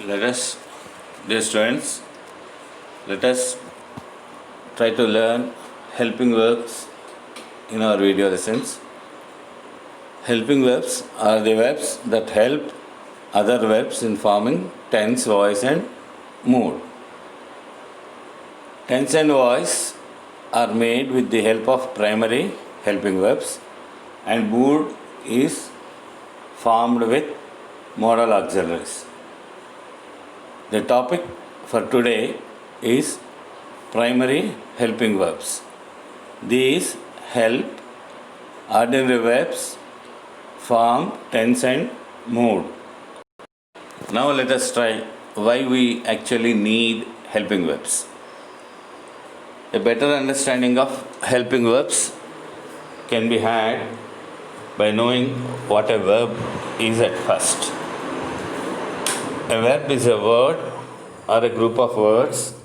Let us, dear students, let us try to learn helping verbs in our video lessons. Helping verbs are the verbs that help other verbs in forming tense, voice, and mood. Tense and voice are made with the help of primary helping verbs, and mood is formed with modal auxiliaries. The topic for today is primary helping verbs. These help ordinary verbs form tense and mood. Now let us try why we actually need helping verbs. A better understanding of helping verbs can be had by knowing what a verb is at first. A verb is a word or a group of words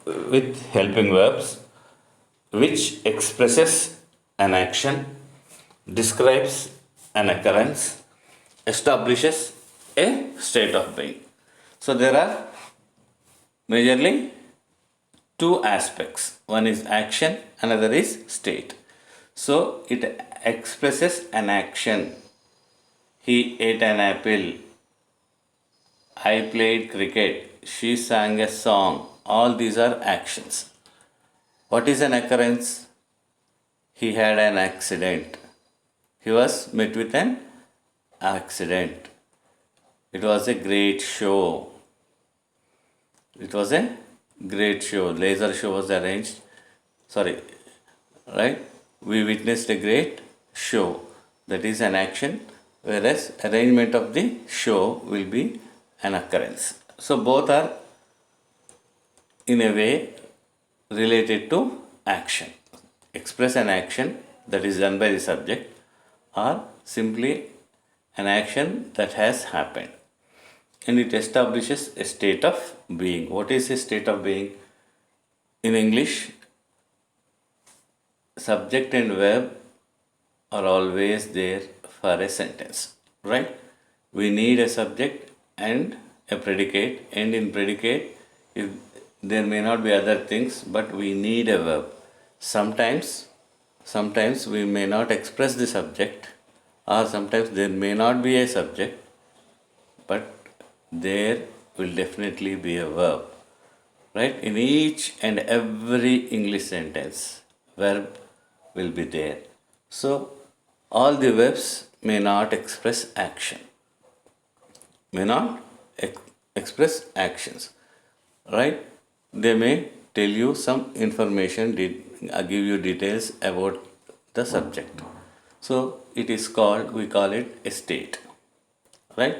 with helping verbs which expresses an action, describes an occurrence, establishes a state of being. So there are majorly two aspects. One is action, another is state. So it expresses an action. He ate an apple. I played cricket. She sang a song. All these are actions. What is an occurrence? He had an accident. He was met with an accident. It was a great show. It was a great show. Laser show was arranged. Right? We witnessed a great show. That is an action, whereas arrangement of the show will be an occurrence. So both are in a way related to action. Express an action that is done by the subject, or simply an action that has happened. And it establishes a state of being. What is a state of being? In English, subject and verb are always there for a sentence, right? We need a subject and a predicate, and in predicate, if there may not be other things, but we need a verb. Sometimes we may not express the subject, or sometimes there may not be a subject, but there will definitely be a verb, right? In each and every English sentence, verb will be there. So all the verbs may not express action, may not express actions, right? They may tell you some information, give you details about the subject. So it is called, we call it a state, right?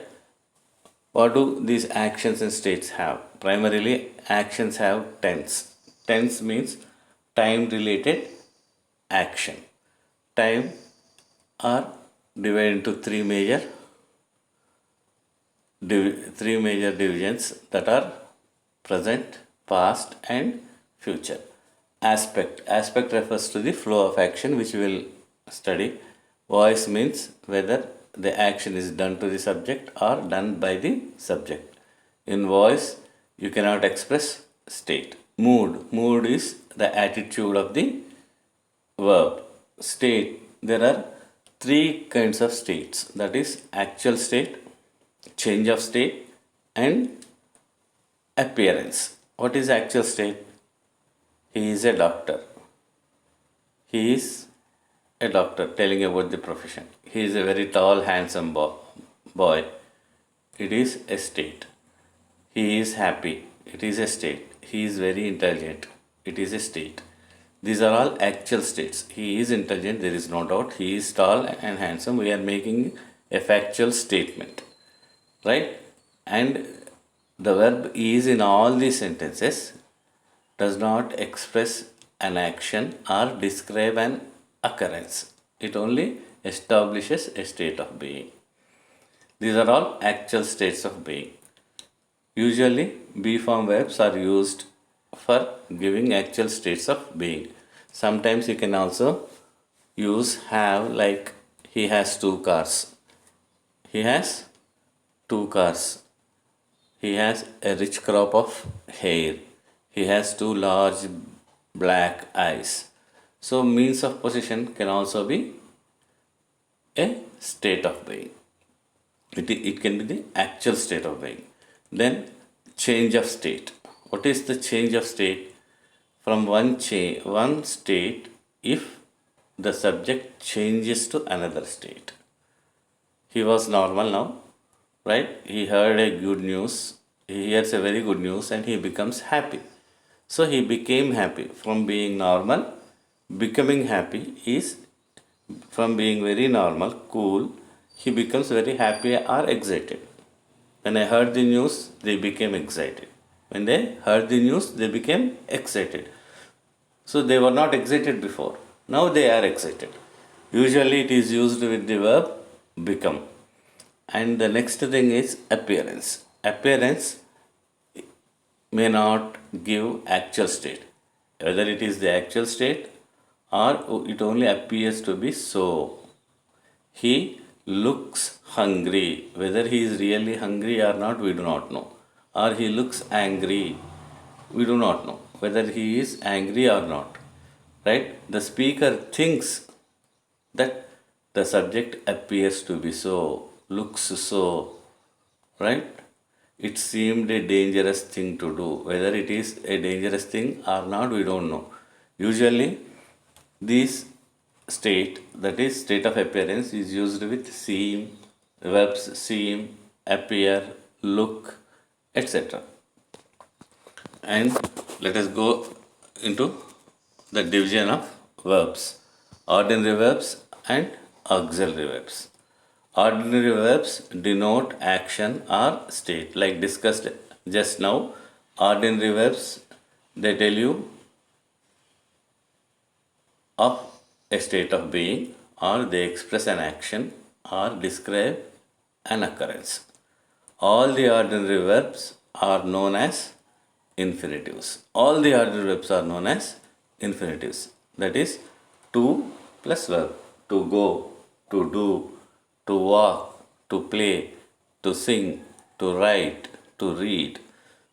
What do these actions and states have? Primarily, actions have tense. Tense means time related action. Time are divided into three major divisions that are present, past, and future. Aspect refers to the flow of action, which we will study. Voice means whether the action is done to the subject or done by the subject. In voice, you cannot express state. Mood is the attitude of the verb. State, there are three kinds of states, that is actual state, change of state, and appearance. What is actual state? He is a doctor. He is a doctor, telling about the profession. He is a very tall, handsome boy. It is a state. He is happy. It is a state. He is very intelligent. It is a state. These are all actual states. He is intelligent, there is no doubt. He is tall and handsome. We are making a factual statement, right? And the verb is in all these sentences does not express an action or describe an occurrence. It only establishes a state of being. These are all actual states of being. Usually, be form verbs are used for giving actual states of being. Sometimes you can also use have, like he has two cars. He has two cars. He has a rich crop of hair. He has two large black eyes. So, means of possession can also be a state of being. It can be the actual state of being. Then, change of state. What is the change of state? From one state, if the subject changes to another state. He was normal now, right? He heard a good news. He hears a very good news and he becomes happy. So he became happy. From being normal, becoming happy is from being very normal, cool, he becomes very happy or excited. When I heard the news, they became excited. When they heard the news, they became excited. So they were not excited before. Now they are excited. Usually it is used with the verb become. And the next thing is appearance. Appearance may not give actual state. Whether it is the actual state or it only appears to be so. He looks hungry. Whether he is really hungry or not, we do not know. Or he looks angry. We do not know whether he is angry or not. Right? The speaker thinks that the subject appears to be so, looks so. Right? It seemed a dangerous thing to do. Whether it is a dangerous thing or not, we don't know. Usually, this state, that is state of appearance, is used with seem, verbs seem, appear, look, etc. And let us go into the division of verbs, ordinary verbs and auxiliary verbs. Ordinary verbs denote action or state, like discussed just now. Ordinary verbs, they tell you of a state of being, or they express an action or describe an occurrence. All the ordinary verbs are known as infinitives. All the ordinary verbs are known as infinitives. That is, to plus verb. To go, to do, to walk, to play, to sing, to write, to read.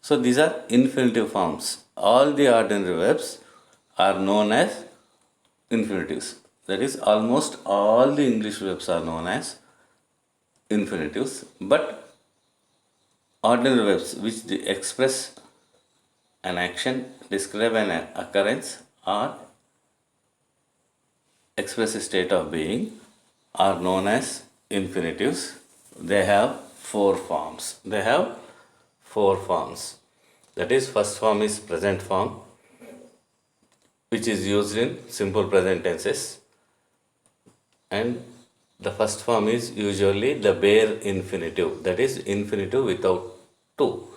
So these are infinitive forms. All the ordinary verbs are known as infinitives. That is, almost all the English verbs are known as infinitives, but ordinary verbs which express an action, describe an occurrence, or express a state of being are known as infinitives. They have four forms. That is, first form is present form, which is used in simple present tenses, and the first form is usually the bare infinitive, that is infinitive without to.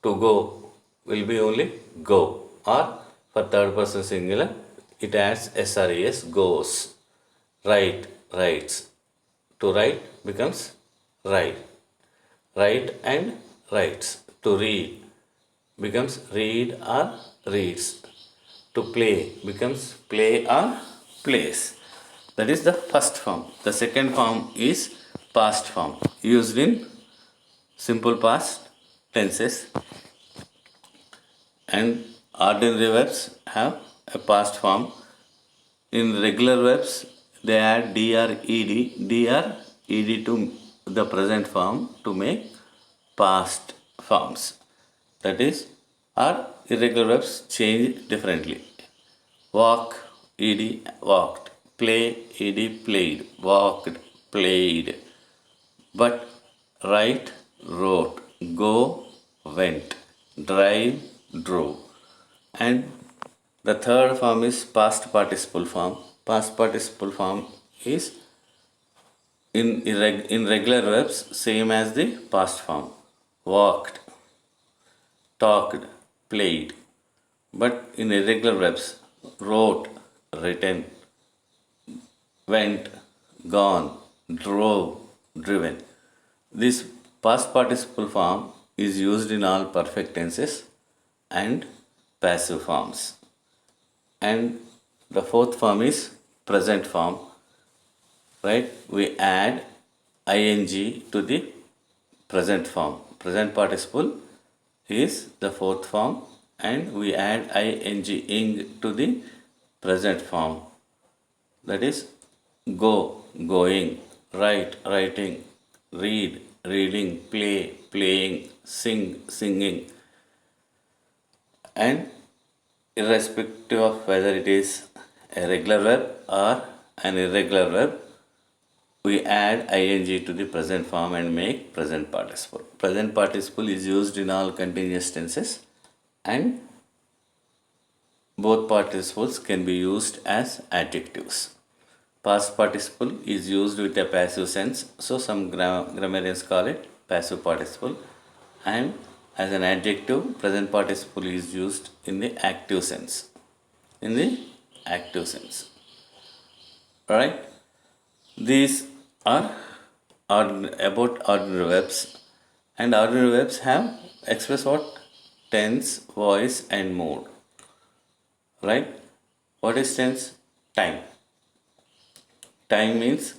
To go will be only go, or for third person singular it adds SRES, goes. Write, writes. To write becomes write. Write and writes. To read becomes read or reads. To play becomes play or plays. That is the first form. The second form is past form, used in simple past tenses, and ordinary verbs have a past form. In regular verbs, they add dr, ed to the present form to make past forms. That is, our irregular verbs change differently. Walk, ed, walked. Play, ed, played. Walked, played. But, write, wrote. Go, went. Drive, drove. And the third form is past participle form. Past participle form is in regular verbs same as the past form. Walked, talked, played. But in irregular verbs, wrote, written, went, gone, drove, driven. This past participle form is used in all perfect tenses and passive forms. And the fourth form is present form. Right? We add ing to the present form. present participle is the fourth form, and we add ing to the present form. That is go, going, write, writing, read, reading, play, playing, sing, singing. And irrespective of whether it is a regular verb or an irregular verb, we add ing to the present form and make present participle. Present participle is used in all continuous tenses, and both participles can be used as adjectives. Past participle is used with a passive sense, so some grammarians call it passive participle, and as an adjective, present participle is used in the active sense. In the active sense. Alright? These are about ordinary verbs, and ordinary verbs have express what? Tense, voice, and mood. Right? What is tense? Time. Time means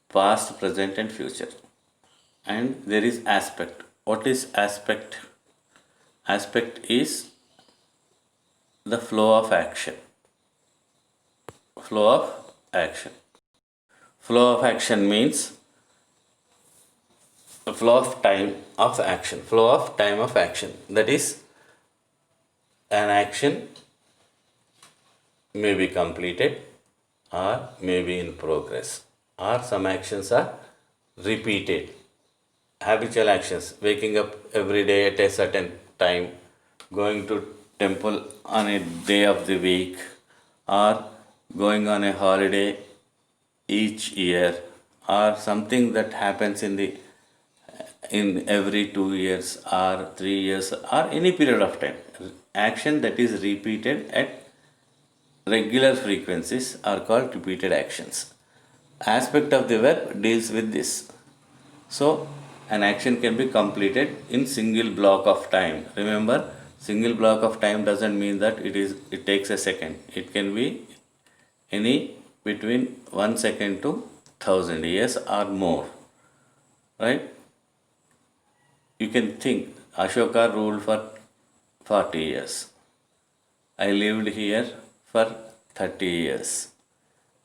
past, present, and future. And there is aspect. What is aspect? Aspect is the flow of action. Flow of action. Flow of action means the flow of time of action. Flow of time of action. That is, an action may be completed or may be in progress, or some actions are repeated. Habitual actions, waking up every day at a certain time, going to temple on a day of the week, or going on a holiday each year, or something that happens in every 2 years or 3 years or any period of time. Action that is repeated at regular frequencies are called repeated actions. Aspect of the verb deals with this. So an action can be completed in single block of time. Remember, single block of time doesn't mean that it takes a second. It can be any between 1 second to 1000 years or more. Right? You can think Ashoka ruled for 40 years. I lived here for 30 years.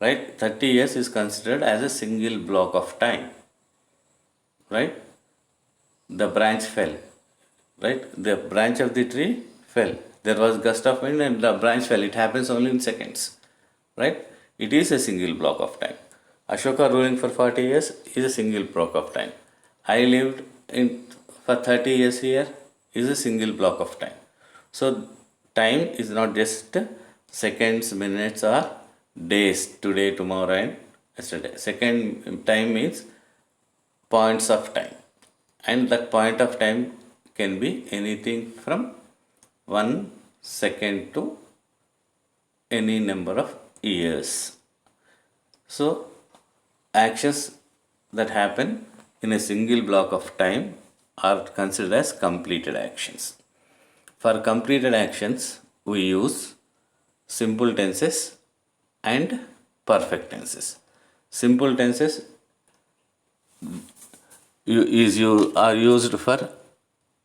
Right? 30 years is considered as a single block of time. Right? The branch fell. Right? The branch of the tree fell. There was gust of wind and the branch fell. It happens only in seconds. Right? It is a single block of time. Ashoka ruling for 40 years is a single block of time. I lived for 30 years here is a single block of time. So time is not just seconds, minutes, or days, today, tomorrow, and yesterday. Second time means points of time, and that point of time can be anything from 1 second to any number of years. So actions that happen in a single block of time are considered as completed actions. For completed actions, we use simple tenses and perfect tenses. Simple tenses are used for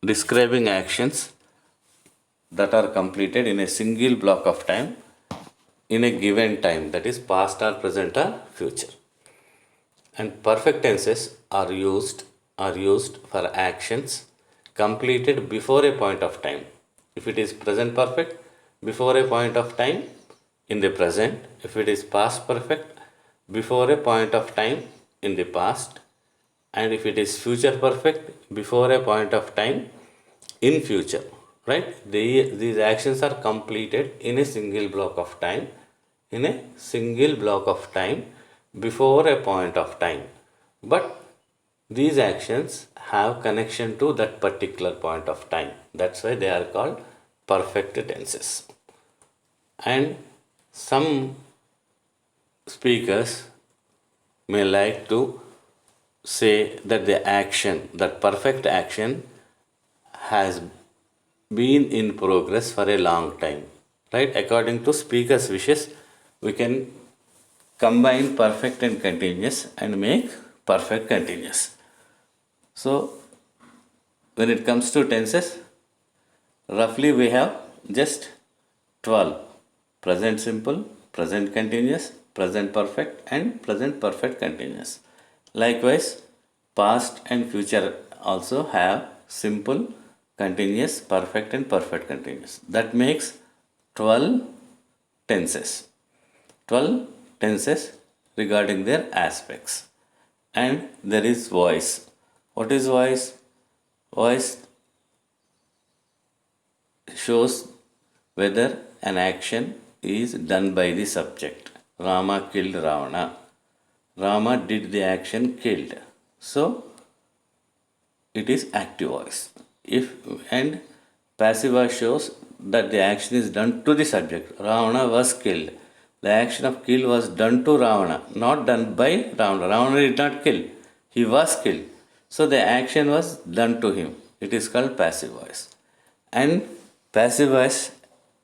describing actions that are completed in a single block of time in a given time, that is past or present or future. And perfect tenses are used for actions completed before a point of time. If it is present perfect, before a point of time in the present. If it is past perfect, before a point of time in the past. And if it is future perfect, before a point of time in future. Right? These actions are completed in a single block of time. In a single block of time before a point of time. But these actions have connection to that particular point of time. That's why they are called perfect tenses. And some speakers may like to say that the action, that perfect action, has been in progress for a long time. Right? According to speaker's wishes, we can combine perfect and continuous and make perfect continuous. So when it comes to tenses, roughly we have just 12: present simple, present continuous, present perfect, and present perfect continuous. Likewise, past and future also have simple, continuous, perfect, and perfect continuous. That makes 12 tenses. 12 tenses regarding their aspects. And there is voice. What is voice? Voice shows whether an action is done by the subject. Rama killed Ravana. Rama did the action killed. So it is active voice. If and passive voice shows that the action is done to the subject. Ravana was killed. The action of kill was done to Ravana, not done by Ravana. Ravana did not kill. He was killed. So the action was done to him. It is called passive voice. And passive voice,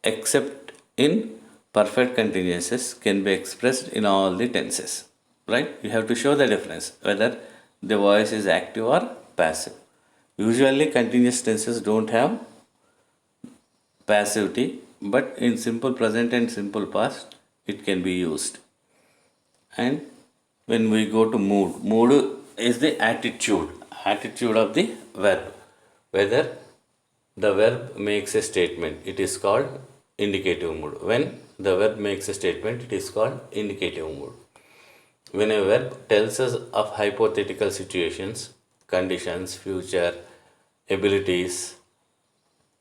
except in perfect continuouses, can be expressed in all the tenses. Right? You have to show the difference whether the voice is active or passive. Usually continuous tenses don't have passivity, but in simple present and simple past it can be used. And when we go to mood, mood is the attitude of the verb. Whether the verb makes a statement, it is called indicative mood. When the verb makes a statement, it is called indicative mood. When a verb tells us of hypothetical situations, conditions, future, abilities,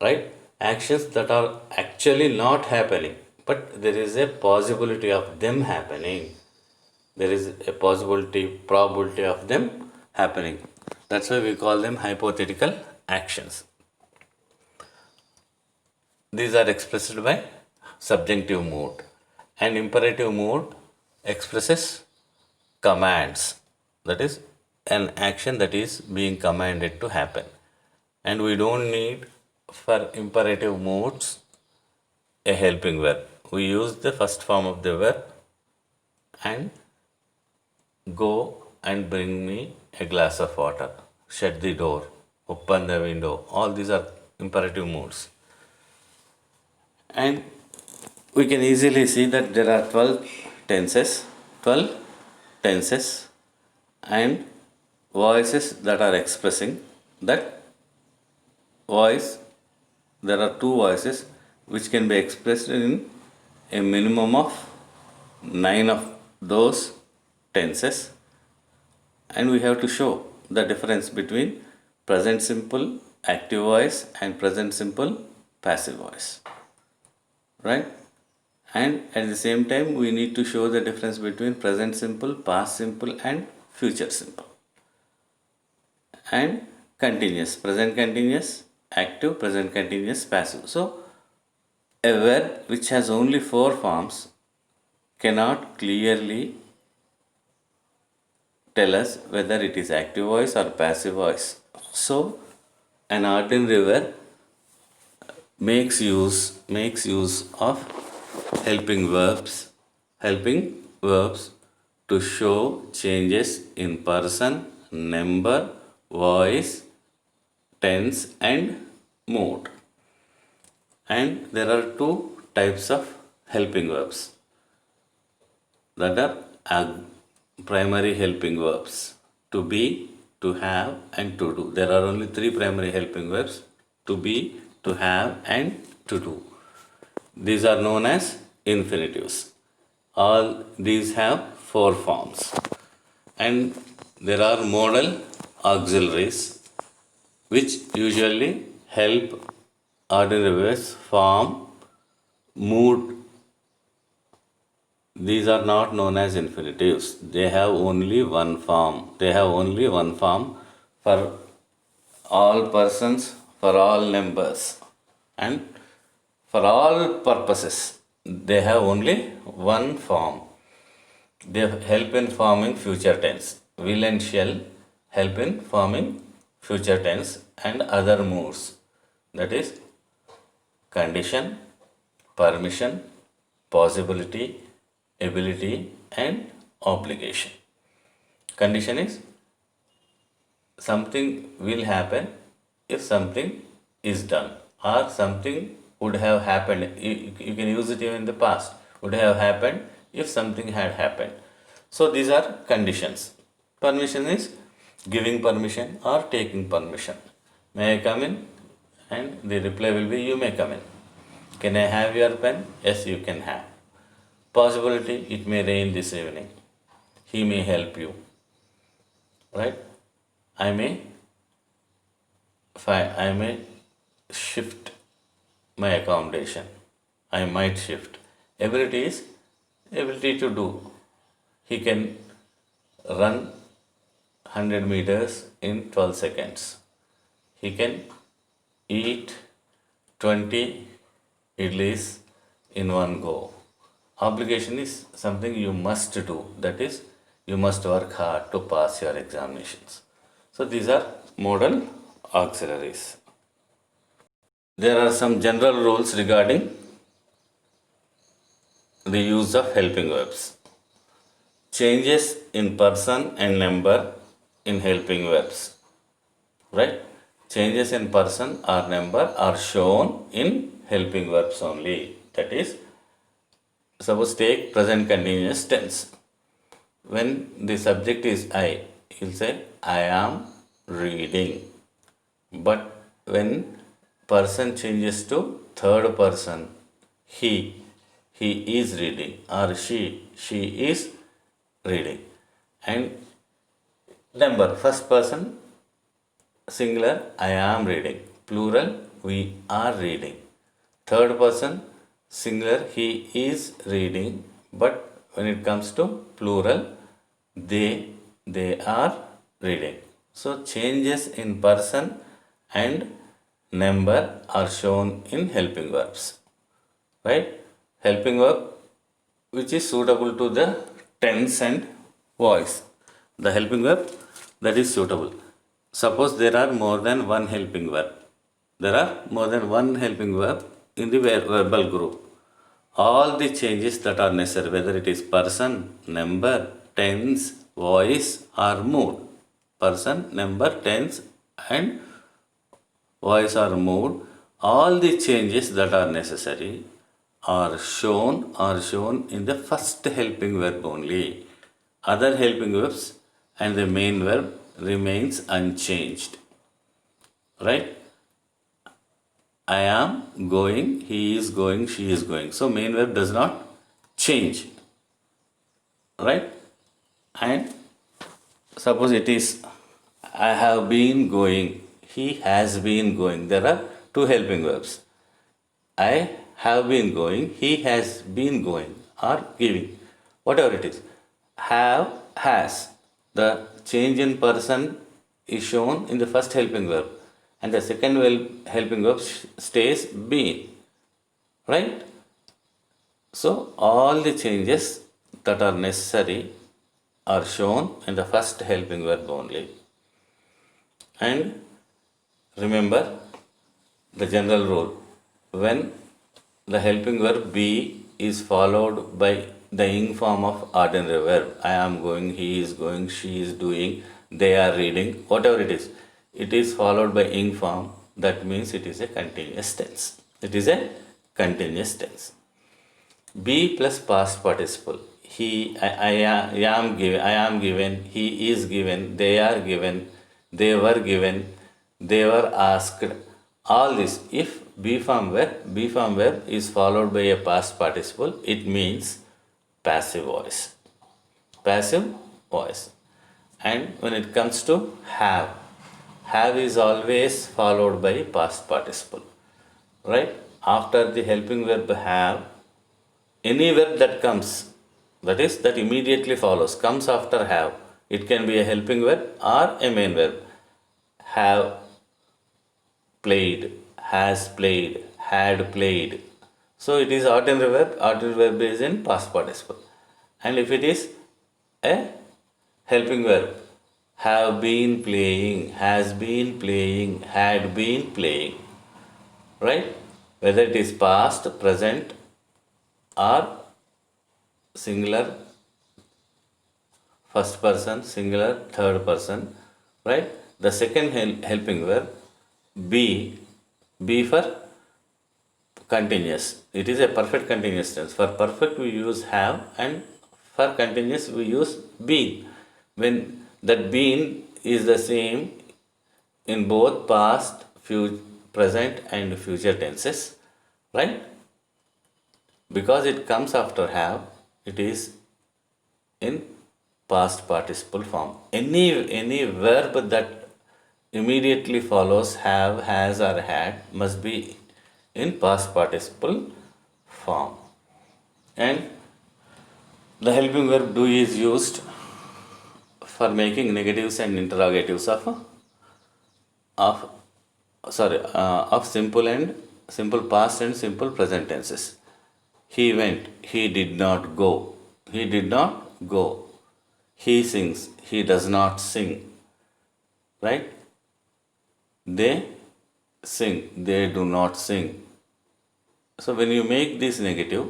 right? Actions that are actually not happening, but there is a possibility of them happening. There is a probability of them happening. That's why we call them hypothetical actions. These are expressed by subjunctive mood, and imperative mood expresses commands, that is an action that is being commanded to happen. And we don't need for imperative moods a helping verb. We use the first form of the verb and go and bring me a glass of water, shut the door, open the window. All these are imperative moods. And we can easily see that there are 12 tenses and voices that are expressing that voice. There are two voices which can be expressed in a minimum of 9 of those tenses, and we have to show the difference between present simple active voice and present simple passive voice, right? And at the same time we need to show the difference between present simple, past simple, and future simple. And continuous, present continuous, active, present continuous, passive. So a verb which has only 4 forms cannot clearly tell us whether it is active voice or passive voice. So an ordinary verb makes use of helping verbs to show changes in person, number, voice, tense, and mood. And there are 2 types of helping verbs, that are primary helping verbs: to be, to have, and to do. There are only 3 primary helping verbs: to be, to have, and to do. These are known as infinitives. All these have 4 forms. And there are modal auxiliaries which usually help ordinary verbs form mood. These are not known as infinitives. They have only one form. For all persons, for all numbers, and for all purposes. They have only one form. They help in forming future tense. Will and shall help in forming future tense and other moods. That is condition, permission, possibility, ability, and obligation. Condition is something will happen if something is done or something would have happened. You can use it even in the past. Would have happened if something had happened. So these are conditions. Permission is giving permission or taking permission. May I come in? And the reply will be, you may come in. Can I have your pen? Yes, you can have. Possibility, it may rain this evening. He may help you. Right? I may shift my accommodation. I might shift. Ability is ability to do. He can run 100 meters in 12 seconds. He can eat 20 idlis in one go. Obligation is something you must do. That is, you must work hard to pass your examinations. So these are modal auxiliaries. There are some general rules regarding the use of helping verbs. Changes in person and number in helping verbs. Right? Changes in person or number are shown in helping verbs only. That is, suppose take present continuous tense. When the subject is I, you'll say, I am reading. But when person changes to third person, he is reading, or she is reading. And number, first person singular, I am reading. Plural, we are reading. Third person singular, he is reading. But when it comes to plural, they are reading. So changes in person and number are shown in helping verbs. Right? Helping verb which is suitable to the tense and voice. The helping verb that is suitable. Suppose there are more than one helping verb. There are more than one helping verb in the verbal group. All the changes that are necessary, whether it is person, number, tense, voice or mood. Person, number, tense and voice or mood. All the changes that are necessary are shown in the first helping verb only. Other helping verbs and the main verb remains unchanged. Right? I am going, he is going, she is going. So main verb does not change. Right? And suppose it is I have been going, he has been going. There are two helping verbs. I have been going, he has been going, or giving, whatever it is. Have, has. The change in person is shown in the first helping verb, and the second helping verb stays been. Right? So all the changes that are necessary are shown in the first helping verb only. And remember the general rule. When the helping verb be is followed by the ing form of ordinary verb, I am going, he is going, she is doing, they are reading, whatever it is followed by ing form, that means it is a continuous tense. It is a continuous tense. Be plus past participle. I am given, he is given, they are given, they were asked. All this, if be form verb is followed by a past participle, it means passive voice. Passive voice. And when it comes to have is always followed by past participle. Right? After the helping verb have, any verb that comes, that is, that immediately follows, comes after have. It can be a helping verb or a main verb. Have played, has played, had played. So it is ordinary verb is in past participle. And if it is a helping verb, have been playing, has been playing, had been playing. Right? Whether it is past, present or singular, first person, singular, third person. Right? The second helping verb be, be for continuous. It is a perfect continuous tense. For perfect we use have, and for continuous we use been. When that been is the same in both past, present and future tenses, right? Because it comes after have, it is in past participle form. Any verb that immediately follows have, has or had must be in past participle form. And the helping verb do is used for making negatives and interrogatives of of simple past and simple present tenses. He went, he did not go. He did not go. He sings, he does not sing. Right? They sing, they do not sing. So when you make this negative,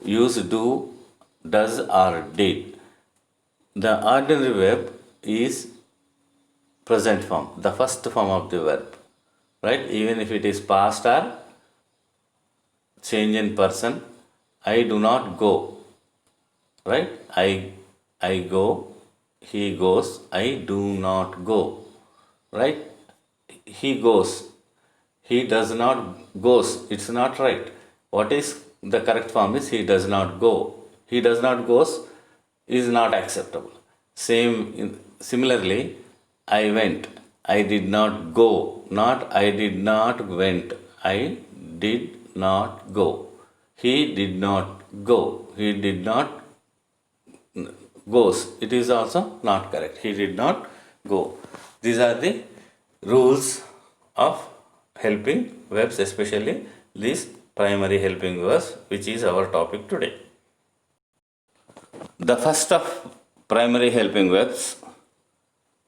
use do, does or did. The ordinary verb is present form, the first form of the verb. Right? Even if it is past or change in person, I do not go. Right? I go, he goes, I do not go. Right? He goes, he does not goes. It's not right. What is the correct form is he does not go. He does not goes is not acceptable. Similarly, I went, I did not go, not I did not went, I did not go. He did not go, he did not goes. It is also not correct. He did not go. These are the rules of helping verbs, especially these primary helping verbs, which is our topic today. The first of primary helping verbs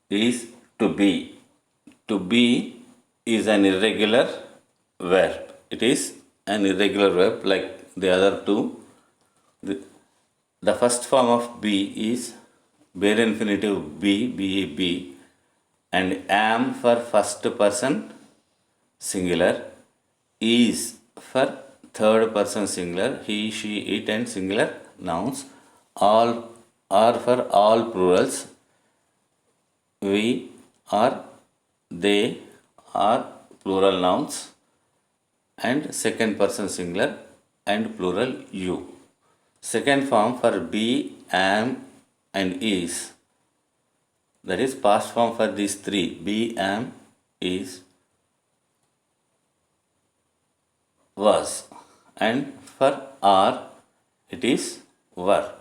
is to be. To be is an irregular verb. It is an irregular verb like the other two. The first form of be is bare infinitive be, and am for first person singular, is for third person singular, he, she, it and singular nouns, all are for all plurals, we are, they are plural nouns, and second person singular and plural you. Second form for be, am and is, that is past form for these three, be, am, is, was, and for are it is were.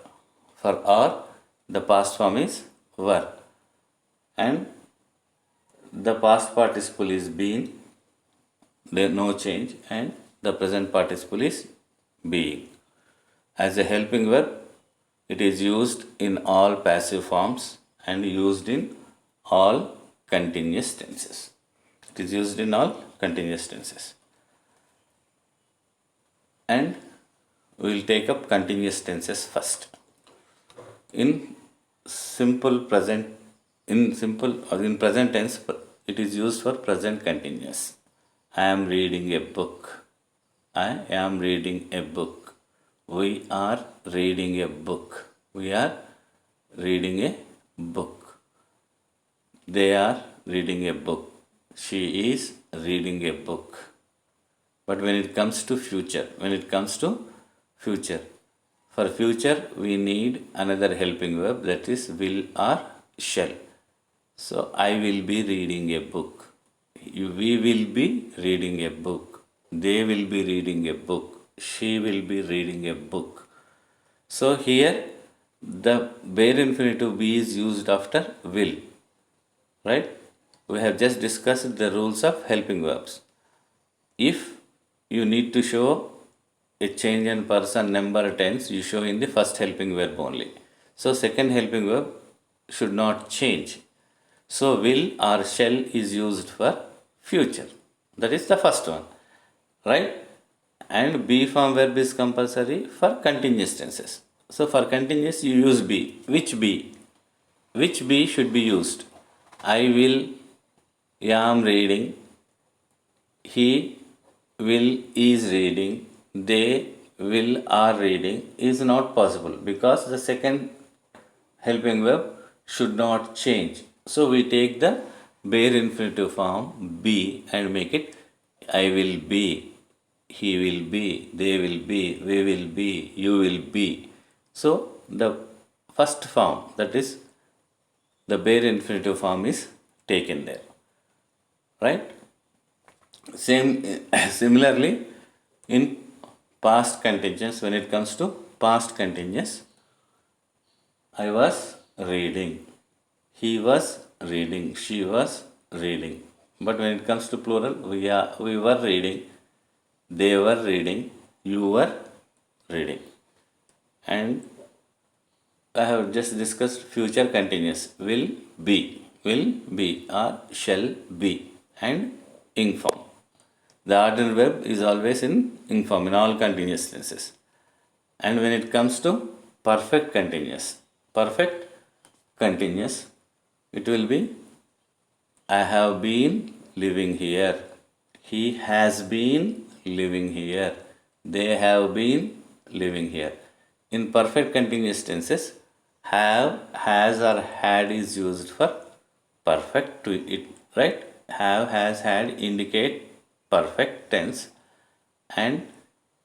For are the past form is were, and the past participle is been, there no change, and the present participle is being. As a helping verb, it is used in all passive forms and used in all continuous tenses. It is used in all continuous tenses. And we will take up continuous tenses first. In present tense, it is used for present continuous. I am reading a book. I am reading a book. We are reading a book. We are reading a book. They are reading a book. She is reading a book. But when it comes to future, for future we need another helping verb, that is will or shall. So I will be reading a book. We will be reading a book. They will be reading a book. She will be reading a book. So here the bare infinitive be is used after will. Right? We have just discussed the rules of helping verbs. If you need to show a change in person, number, tense, you show in the first helping verb only. So second helping verb should not change. So will or shall is used for future. That is the first one. Right? And be form verb is compulsory for continuous tenses. So for continuous you use be. Which be? Which be should be used? I will, am reading, he will is reading, they will are reading is not possible because the second helping verb should not change. So we take the bare infinitive form be and make it I will be, he will be, they will be, we will be, you will be. So the first form, that is the bare infinitive form, is taken there, right? Same similarly in past continuous, when it comes to past continuous, I was reading, he was reading, she was reading. But when it comes to plural, we were reading, they were reading, you were reading. And I have just discussed future continuous, will be or shall be, and ing form. The ordinary verb is always in ing form in all continuous tenses. And when it comes to perfect continuous, it will be I have been living here, he has been living here, they have been living here. In perfect continuous tenses, have, has, or had is used for perfect to it, right? Have, has, had indicate perfect tense, and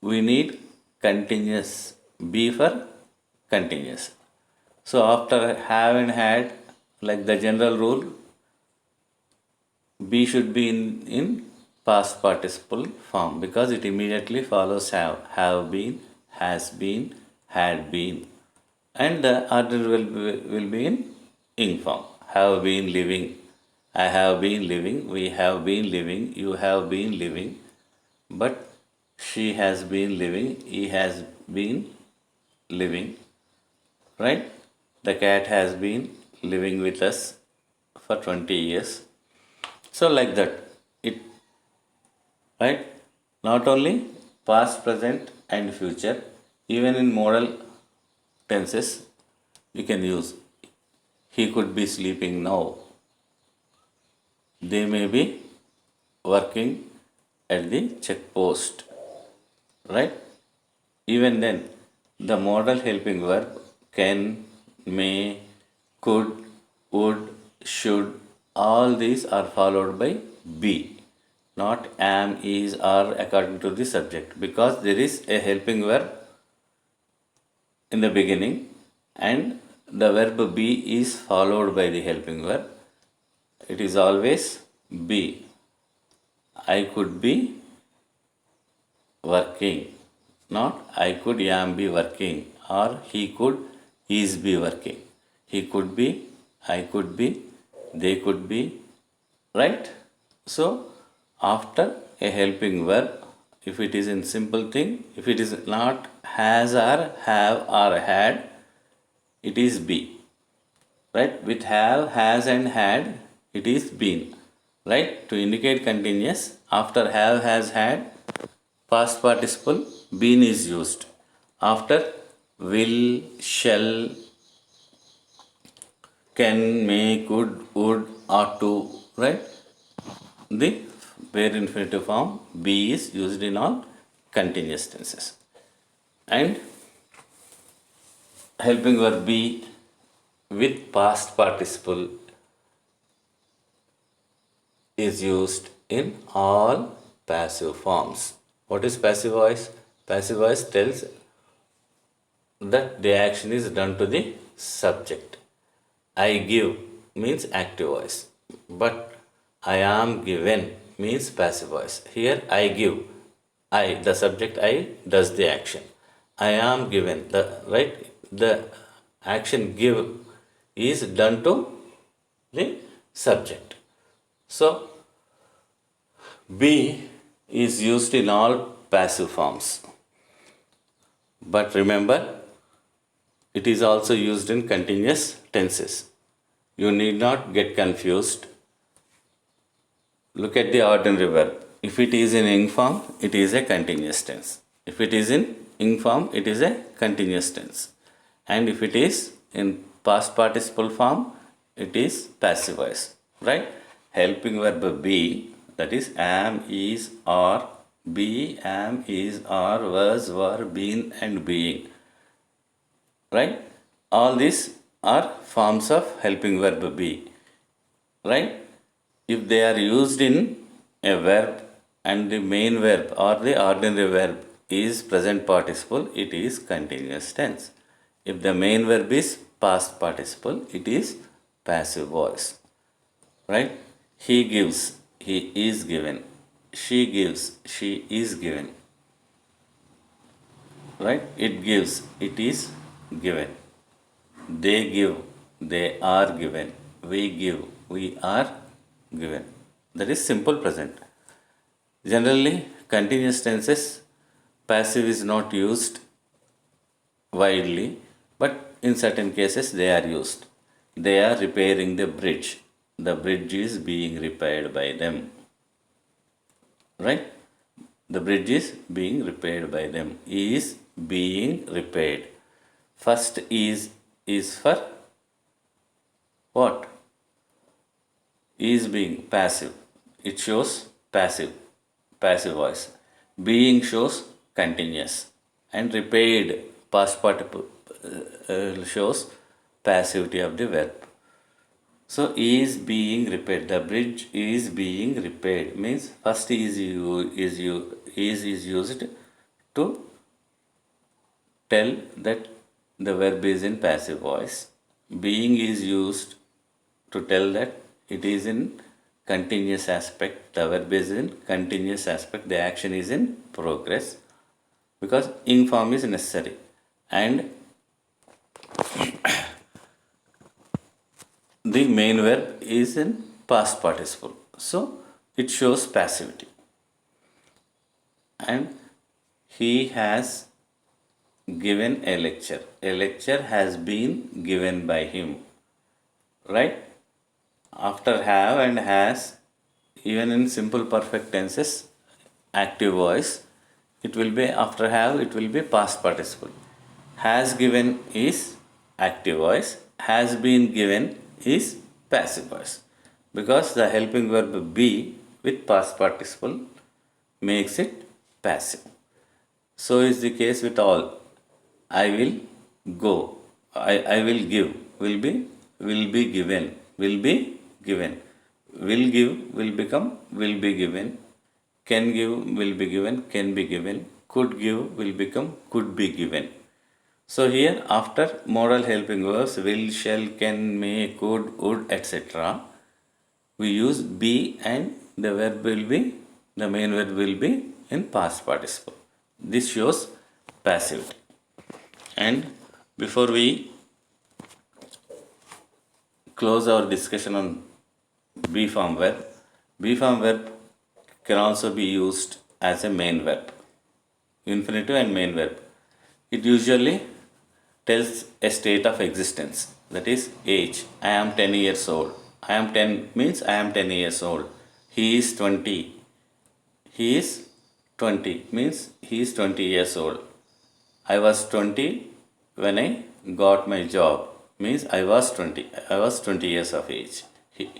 we need continuous be for continuous. So after have and had, like the general rule, be should be in past participle form because it immediately follows have been, has been, had been. And the order will be in ing form. Have been living, I have been living, we have been living, you have been living. But she has been living, he has been living, right? The cat has been living with us for 20 years. So like that, it, right? Not only past, present and future, even in modal tenses you can use. He could be sleeping now, they may be working at the check post, right? Even then, the modal helping verb can, may, could, would, should, all these are followed by be, not am, is, are according to the subject, because there is a helping verb in the beginning and the verb be is followed by the helping verb. It is always be. I could be working, not I could am be working, or he could is be working. He could be, I could be, they could be, right? So after a helping verb, if it is in simple thing, if it is not has or have or had, it is be, right? With have, has and had, it is been, right? To indicate continuous, after have, has, had, past participle been is used. After will, shall, can, may, could, would, ought to, right? The bare infinitive form be is used in all continuous tenses. And helping verb be with past participle is used in all passive forms. What is passive voice? Passive voice tells that the action is done to the subject. I give means active voice, but I am given means passive voice. Here I give, I, the subject I does the action. I am given, the, right, the action give is done to the subject. So be is used in all passive forms. But remember, it is also used in continuous tenses. You need not get confused. Look at the ordinary verb. If it is in ing form, it is a continuous tense. If it is in ing form, it is a continuous tense. And if it is in past participle form, it is passive voice, right? Helping verb be, That is am, is, are, be, am, is, are, was, were, been and being. Right? All these are forms of helping verb be. Right? If they are used in a verb and the main verb or the ordinary verb is present participle, it is continuous tense. If the main verb is past participle, it is passive voice. Right? He gives, he is given. She gives, she is given. Right? It gives, it is given. They give, they are given. We give, we are given. That is simple present. Generally, continuous tenses, passive is not used widely, but in certain cases they are used. They are repairing the bridge. The bridge is being repaired by them. Right? The bridge is being repaired by them. Is being repaired. First is for what? Is being passive. It shows passive voice. Being shows continuous. And repaired past participle shows passivity of the verb. So is being repaired. The bridge is being repaired means first is used to tell that the verb is in passive voice. Being is used to tell that it is in continuous aspect. The verb is in continuous aspect. The action is in progress because ing form is necessary. And the main verb is in past participle. So it shows passivity. And he has given a lecture. A lecture has been given by him. Right? After have and has, even in simple perfect tenses, active voice, it will be after have, it will be past participle. Has given is active voice. Has been given is passive voice. Because the helping verb be with past participle makes it passive. So is the case with all. I will go. I will give. Will be given. Will be given. Will give will become will be given. Can give will be given. Can be given. Could give will become could be given. So here after modal helping verbs will, shall, can, may, could, would, etc. we use be and the verb will be, the main verb will be in past participle. This shows passivity. And before we close our discussion on be form verb can also be used as a main verb, infinitive and main verb. It usually tells a state of existence, that is age. I am 10 years old. I am 10 means I am 10 years old. He is 20. He is 20 means he is 20 years old. I was 20 when I got my job means I was 20 years of age.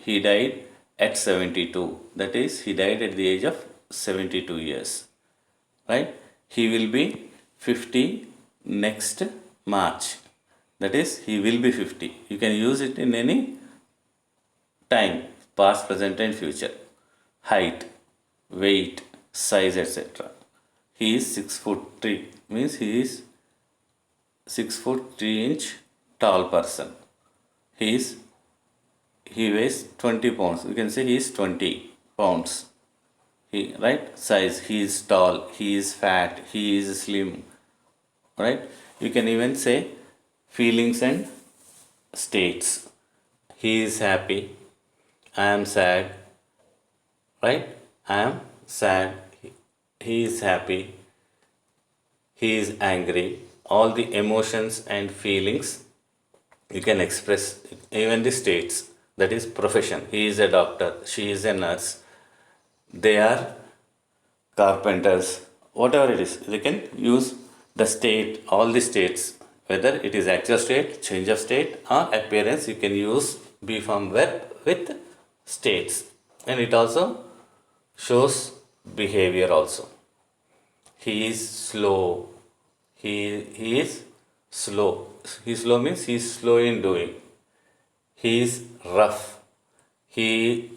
He died at 72, that is he died at the age of 72 years. Right? He will be 50 next March, that is he will be 50. You can use it in any time, past, present and future. Height, weight, size, etc. He is 6'3" means he is 6'3" tall person. He weighs 20 pounds. You can say he is 20 pounds. Right? Size, he is tall, he is fat, he is slim. Right? You can even say feelings and states. He is happy. I am sad. Right? I am sad. He is happy. He is angry. All the emotions and feelings you can express, even the states. That is profession. He is a doctor. She is a nurse. They are carpenters. Whatever it is, they can use the state, all the states, whether it is actual state, change of state or appearance. You can use be form verb with states, and it also shows behavior also. He is slow. He is slow. He slow means he is slow in doing. He is rough. He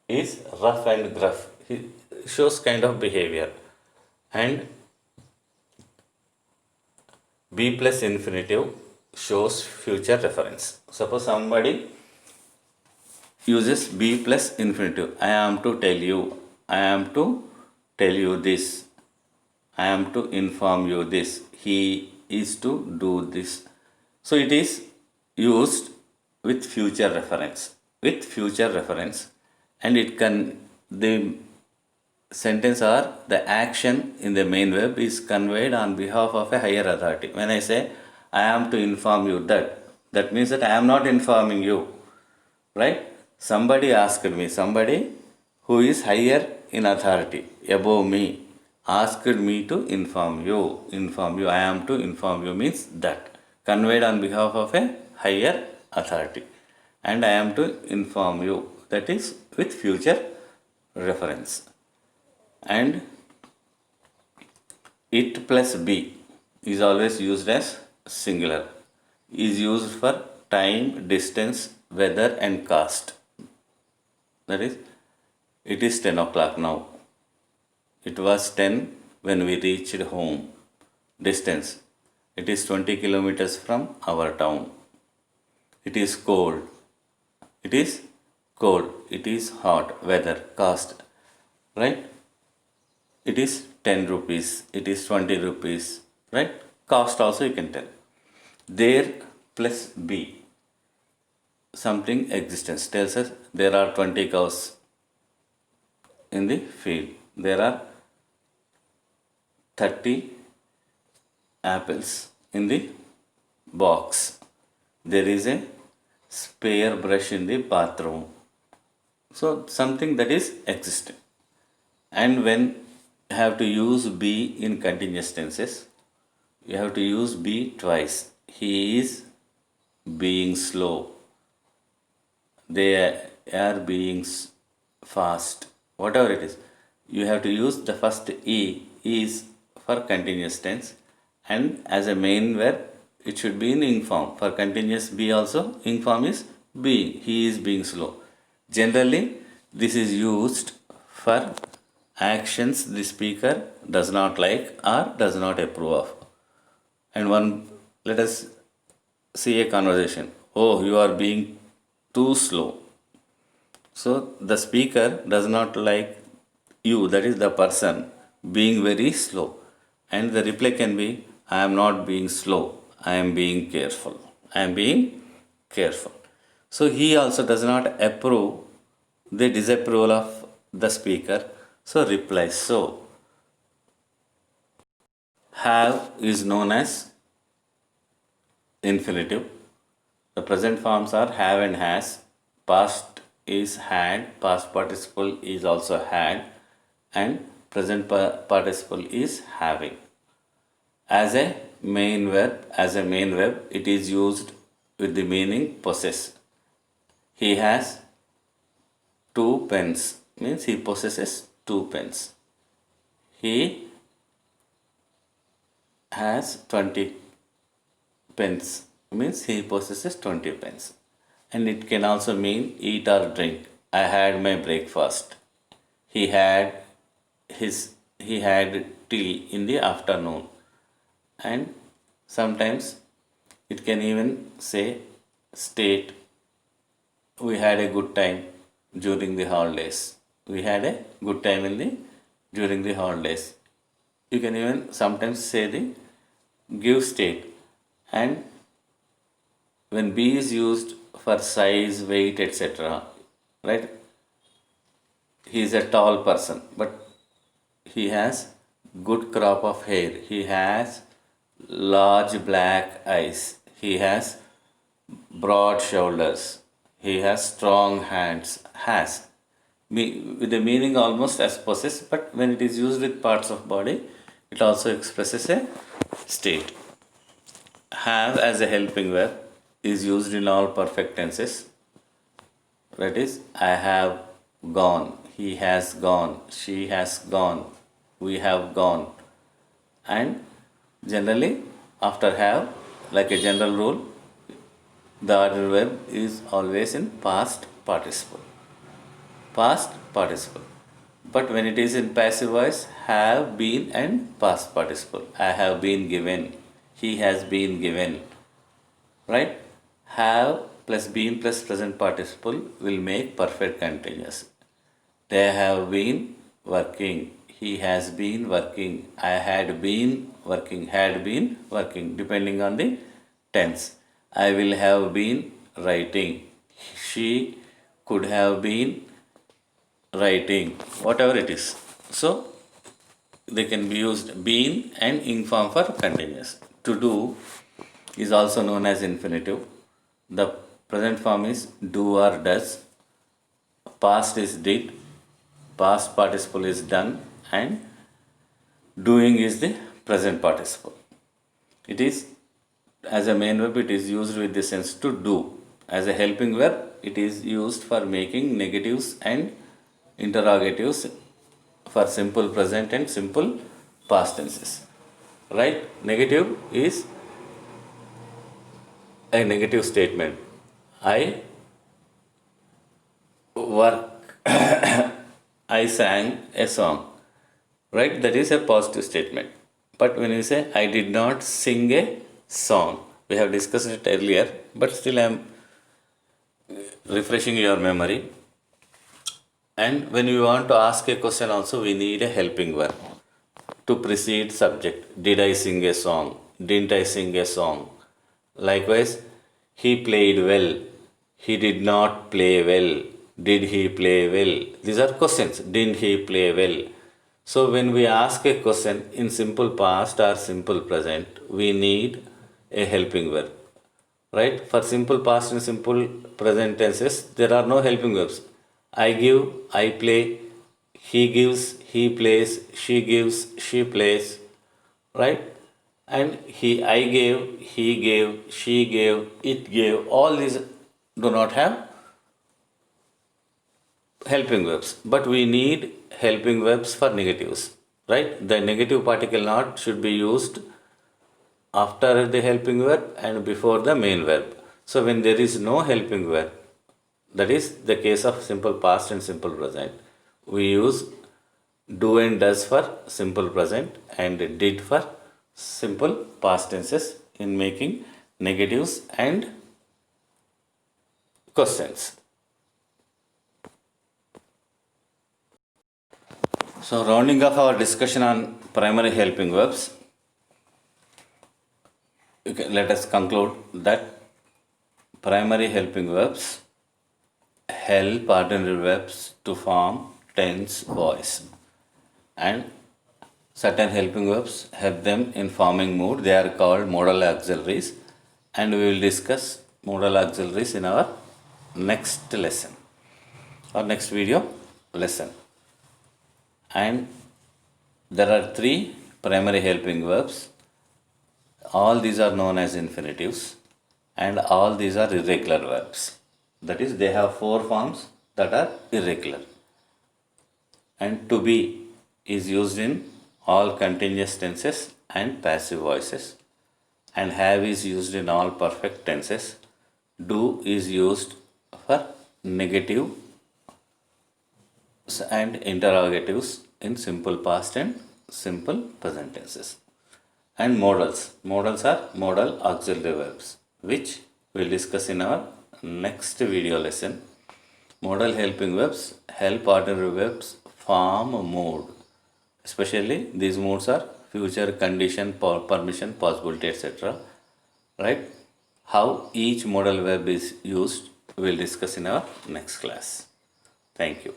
is rough and gruff. He shows kind of behavior. And be plus infinitive shows future reference. Suppose somebody uses be plus infinitive. I am to tell you. I am to tell you this. I am to inform you this. He is to do this. So it is used with future reference. With future reference, and it can, the sentence or the action in the main verb is conveyed on behalf of a higher authority. When I say I am to inform you that means that I am not informing you, right? Somebody asked me, somebody who is higher in authority above me asked me to inform you. Inform you. I am to inform you means that conveyed on behalf of a higher authority. And I am to inform you. That is with future reference. And it plus be is always used as singular. Is used for time, distance, weather and cost. That is, it is 10 o'clock now. It was 10 when we reached home. Distance. It is 20 kilometers from our town. It is cold. It is cold. It is hot. Weather. Cost. Right? It is 10 rupees. It is 20 rupees. Right? Cost also you can tell. There plus be. Something existence tells us there are 20 cows in the field. There are 30 apples in the box. There is a spare brush in the bathroom. So something that is existing. And when you have to use be in continuous tenses, you have to use be twice. He is being slow. They are being fast. Whatever it is, you have to use the first e is for continuous tense, and as a main verb it should be in ing form. For continuous be also ing form is being. He is being slow. Generally this is used for actions the speaker does not like or does not approve of. And let us see a conversation. Oh, you are being too slow. So the speaker does not like you, that is the person, being very slow. And the reply can be, I am not being slow, I am being careful. I am being careful. So he also does not approve the disapproval of the speaker. So replies so. Have is known as infinitive. The present forms are have and has. Past is had, past participle is also had, and present participle is having. As a main verb, it is used with the meaning possess. He has 2 pens, means he possesses 2 pens. He has 20 pens, means he possesses 20 pens. And it can also mean eat or drink. I had my breakfast. He had tea in the afternoon. And sometimes it can even say state, we had a good time during the holidays. We had a good time during the holidays. You can even sometimes say the give state. And when be is used for size, weight, etc., right? He is a tall person, but he has good crop of hair. He has large black eyes. He has broad shoulders. He has strong hands. Has with the meaning almost as possess, but when it is used with parts of body, it also expresses a state. Have as a helping verb is used in all perfect tenses. That is, I have gone. he has gone, she has gone, we have gone. And generally after have, like a general rule, the ordered verb is always in past participle. Past participle. But when it is in passive voice, have been and past participle. I have been given, he has been given, right? Have plus been plus present participle will make perfect continuous. They have been working, he has been working, I had been working, had been working, depending on the tense. I will have been writing, she could have been writing, whatever it is. So they can be used been and ing form for continuous. To do is also known as infinitive. The present form is do or does. Past is did. Past participle is done, and doing is the present participle. It is, as a main verb, it is used with the sense to do. As a helping verb, it is used for making negatives and interrogatives for simple present and simple past tenses. Right? Negative is a negative statement. I work, I sang a song. Right? That is a positive statement. But when you say I did not sing a song, we have discussed it earlier, but still I am refreshing your memory. And when we want to ask a question also, we need a helping verb to precede subject. Did I sing a song? Didn't I sing a song? Likewise, he played well. He did not play well. Did he play well? These are questions. Didn't he play well? So when we ask a question in simple past or simple present, we need a helping verb. Right? For simple past and simple present tenses, there are no helping verbs. I give, I play, he gives, he plays, she gives, she plays, right? And I gave, he gave, she gave, it gave, all these do not have helping verbs. But we need helping verbs for negatives, right? The negative particle not should be used after the helping verb and before the main verb. So when there is no helping verb, that is the case of simple past and simple present, we use do and does for simple present and did for simple past tenses in making negatives and questions. So rounding off our discussion on primary helping verbs, let us conclude that primary helping verbs help ordinary verbs to form tense voice, and certain helping verbs help them in forming mood. They are called modal auxiliaries, and we will discuss modal auxiliaries in our next lesson or next video lesson. And there are 3 primary helping verbs. All these are known as infinitives, and all these are irregular verbs. That is, they have 4 forms that are irregular. And to be is used in all continuous tenses and passive voices, and have is used in all perfect tenses. Do is used for negative and interrogatives in simple past and simple present tenses. And modals are modal auxiliary verbs, which we'll discuss in our next video lesson. Modal helping verbs help ordinary verbs form a mood. Especially these moods are future, condition, permission, possibility, etc. Right? How each modal verb is used, we'll discuss in our next class. Thank you.